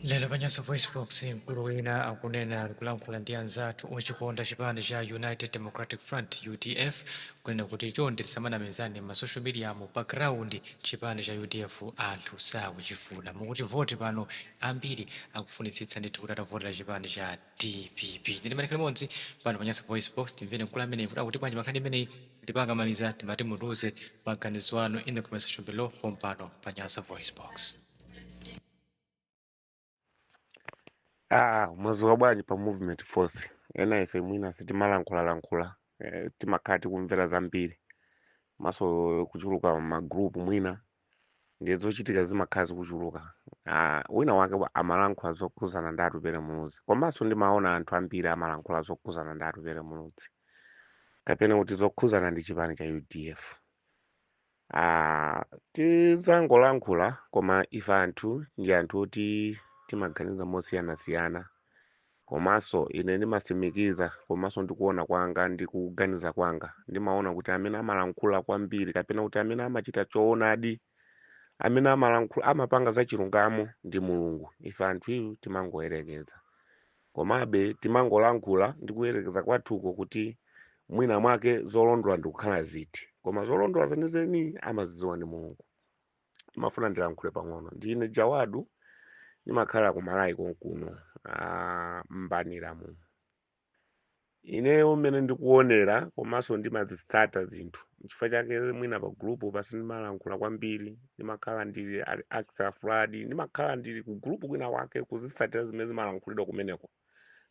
Lelo panyaso voicebox mkulu wina akunena kulankhula ndi anzathu ochikonda chipani cha United Democratic Front UDF kunena kuti chonde tisamanamizane ma social media mu background chipani cha UDF anthu sakuchifuna mukuti vote pano ambiri akufunitsitsa ndithu kuti atavotera chipani cha DPP ndili manikhala modzi pano panyaso voicebox timvene mkulu amene kuti akuti bwanji makhani imeneyi ndipakamaliza timati mutuze maganizo anu in the comment section below pompano panyaso voicebox. Mwazuka bwanji pa movement force ena ife mwina sitimalankhula timakhala tikumvera zambiri maso kuchuluka magroup mwina ndiye zochitika zimakhala zikuchuluka. Wina wake amalankhula zokhuzana ndi atupere muludzi komanso ndimaona anthu ambiri amalankhula zokhuzana ndi atupere muludzi kapena kuti zokhuzana ndi chipani cha UDF. Tizangolankhula koma ife anthu ndi anthu oti timaganiza mosiyanasiyana komanso ine ndimasimikiza komanso ndikuona kwanga ndi kuganiza kwanga ndimaona kuti amene amalankhula kwambiri kapena kuti amene amachita choonadi amene amalankhula amapanga za chilungamo ndi Mulungu. Ife anthu iwo timangoyerekeza komabe timangolankhula ndi kuyerekeza kwathuko kuti mwina mwake zolondola ndikukhala ziti koma zolondola zenizeni amazidziwa ndi Mulungu. Ndimafuna ndilankhule pang'ono. Ndine Jawadu ndimakhala ku Malawi konkuno mbanira mu ineyo mmene ndikuonera komanso ndimazitsata zinthu chifukwa chake mwina pa group pasi ndimalankhula kwambiri ndimakhala ndili Axel Flood ndimakhala ndili ku group kwina wake kuzitsatira zimene zimalankhulidwa kumeneko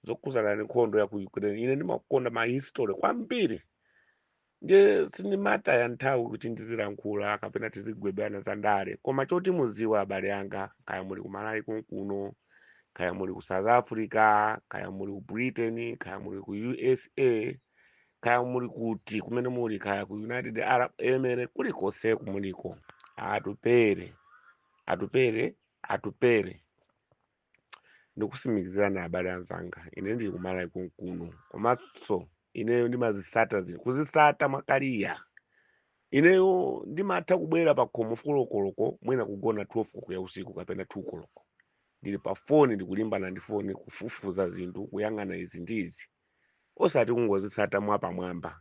zokhuzana ndi nkhondo ya ku Ukraine. Ine ndimakonda ma history kwambiri ndiye sindimataya nthawi kuti ndizilankhula kapena tizigwebana za ndale koma choti muziwa abale anga kaya muli ku Malawi konkuno kaya muli ku South Africa kaya muli ku Britain kaya muli ku USA kaya muli kuti kumene muli kaya ku United Arab Emirates kulikonse kumuliko atupere ndikusimikizana abale anzanga. Ine ndili ku Malawi konkuno komanso ineyo ndimazitsata zinthu kuzitsata mwakaliya. Ineyo ndimatha kubwera pa khomo folokoloko mwina kugona 12 koloko ya usiku kapena 2 koloko ndili pa foni ndikulimbana ndi foni kufufuza zinthu kuyang'ana izi ndi izi osati kungozitsata mwapamwamba.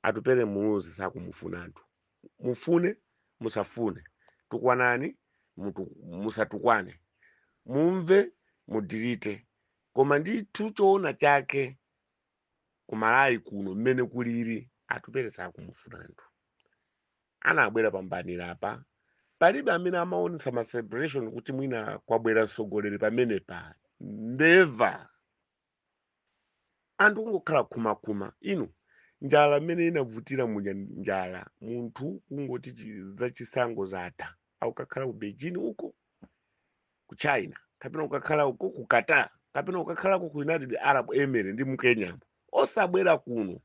Atupere muludzi sakumufuna anthu mufune musafune tukwanani musatukwane mumve mudirite koma ndithu choona chake ku Malawi kuno mmene kuliri atupere sakumufuna anthu. Anabwera pambanira apa palibe amene amaonesa ma celebration kuti mwina kwabwera mtsogoleri pamene pa never. Anthu kungokhala kumakuma inu njala mmene inavutira muja njala munthu kungoti zachisango zatha ukakhala ku Beijing uko ku China kapena ukakhala uko ku Qatar kapena ukakhala ku United Arab Emirates ndi Mkenya osabwera kuno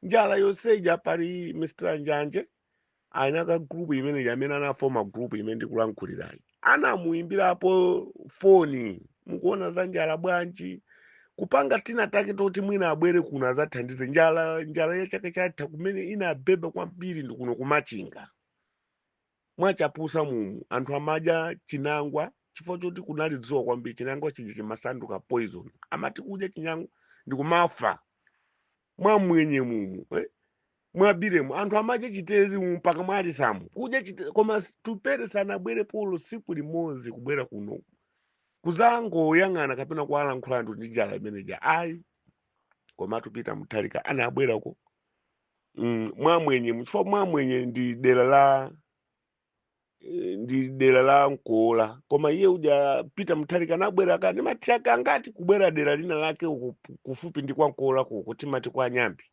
njala yonseja pali Mr. Njanje ainaka group imene yamene anafoma group imene ndikulankhulirayi anamuimbirapo foni mukuona za njala bwanji kupanga tina take toti mwina abwere kuno azathandize njala ya chaka chatha kumene inabeba kwambiri ndi kuno kumachinga mwachapusa mumu anthu amadya chinangwa chifukwa choti kunali dzuwa kwambiri chinangwa chija chimasanduka poison amati kudya chinangwa ndikumafa mwamwenye mumu mwabiremu anthu amadya chitezi mpaka mwali samu kudya koma tupere sanabwere polo siku limodzi kubwera kuno kuzangoyang'ana kapena kuwalankhula anthu ndi njala imeneja ayi koma tupita muthalika anabwerako mwamwenye chifukwa mwamwenye ndi dera la Nkola koma iye uja pita muthalika anabwera kani matraka angati kubwera dera lina lake uku kufupi ndi kwa Nkola kuko timati kwa Nyambi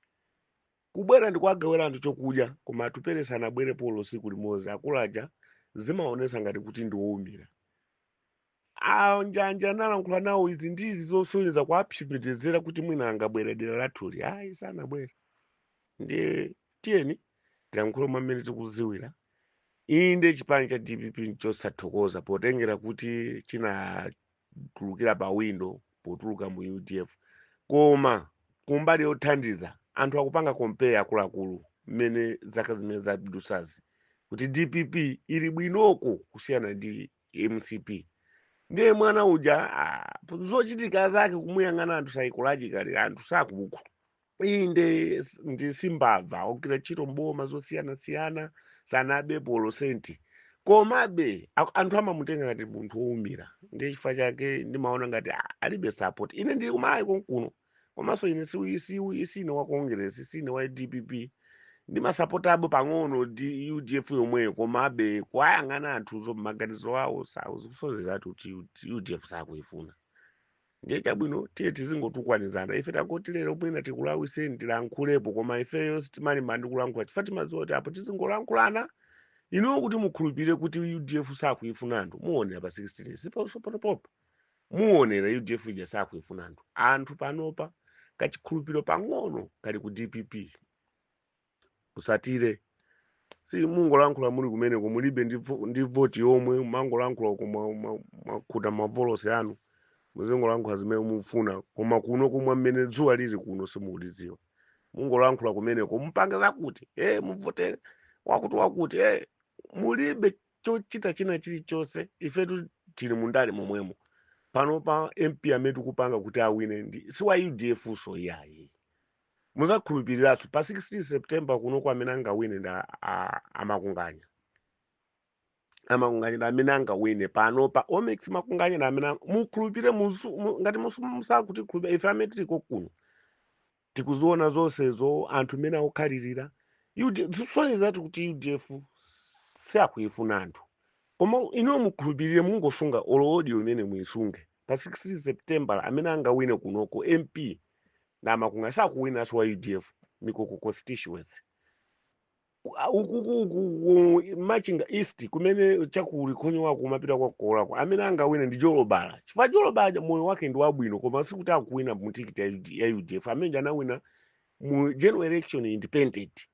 kubwera ndikwagawira anthu chokudya koma atupere sanabwere polo siku limodzi akulaja zimaonesa ngati kuti ndi owumira. Njanja analankhula nawo izi ndizi zosonyeza kuapsipitizira kuti mwina angabwera dera lathuli ayi sanabwera. Ndiye tiyeni tilankhule mmene tikuziwira inde chipani cha DPP nchosathokoza potengera kuti chinatulukira pa windo potuluka mu UDF koma kumbali yothandiza anthu akupanga compare akuluakulu mmene zaka zimene zadusazi kuti DPP ili bwinoko kusiyana ndi MCP ndiye mwana uja zochitika zake kumuyang'ana anthu psychologically anthu sakuku inde ndisimbabva ogwira ntchito mboma zosiyanasiyana sanabe polosenti komabe anthu amamutenga ngati munthu wowumira ndiye chifukwa chake ndimaona ngati alibe support ine ndili kumalawi konkuno komanso ine sine wa congress sine wa dpp ndimasapotabo pang'ono udf yomweyo komabe kwayang'ana anthuzo m'maganizo awo zikusonyeza kuti udf sakuifuna ndiye chabwino tiye tizingotukwanizana ife tangoti lero mwina tikulawiseni tilankhulepo koma ifeyo sitimalimba ndi kulankhula chifukwa timadziwa kuti apo tizingolankhulana inuwo kuti mukhulupirire kuti udf sakuifuna anthu muonera pa 16 sipanopopa muonera udf ija sakuifuna anthu panopa kachikhulupiriro pang'ono kali ku dpp usatire si mungolankhula muli kumeneko mulibe ndi voti yomwe mangolankhula makhuta mavolosi anu muzingolankhula zimene mufuna koma kuno kumwe mmene dzuwa lili kuno simukulidziwa mungolankhula kumeneko mupange zakuti muvotere wakuti mulibe chochita china chilichonse ifetu tili mundale momwemo pano pa mp amene tikupanga kuti awine si wa udf so iyayi muzakhulupiriraso pa 16 september kuno kwa amene angawine nda amakunganya amene angawine pano pa omex makunganya na amene mukhulupirire ngati musakuti khulupirira ife amene tiliko kuno tikuziona zonsezo anthu amene akukhalirira zisonyeza kuti udf siakuifuna anthu koma ino mukhulupirire mungosunga audio imene muyisunge pa 16 september amene angawine kunoko mp na makunganya sakuwinaso wa udf mikoko constituency machinga east kumene chakuli khonyowa kumapita kwa kolako amene angawine ndi jolobala chifukwa jolobala moyo wake ndi wabwino koma sikuti akuwina mutikiti ya udf amene anawina mu general election independent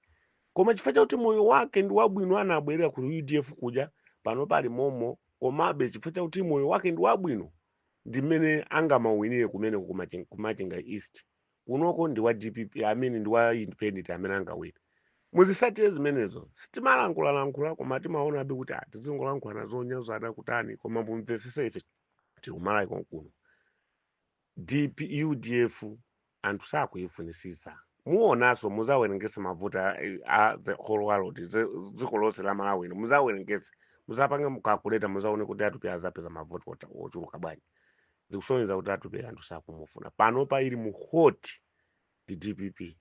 koma chifukwa chakuti moyo wake ndi wabwino anabwerera ku udf kuja pano pali momo komabe chifukwa chakuti moyo wake ndi wabwino ndi mmene angamawinire kumene kumachinga east kunoko ndi wa dpp amene ndi wa independent amene angawina muzisatire zimenezo sitimalankhula koma timaonabe kuti tizingolankhulana zonyazana kutani koma mumvesese ife tikumalawi konkuno udf anthu sakuifunisisa muonanso muzawerengese mavota a the whole world dziko lonse la malawi ino muzawerengese muzapange mukakuleta muzaone kuti atupe azapeza mavota ochuluka bwanji zikusonyeza kuti atupe anthu sakumufuna pano pa ili muhoti ndi dpp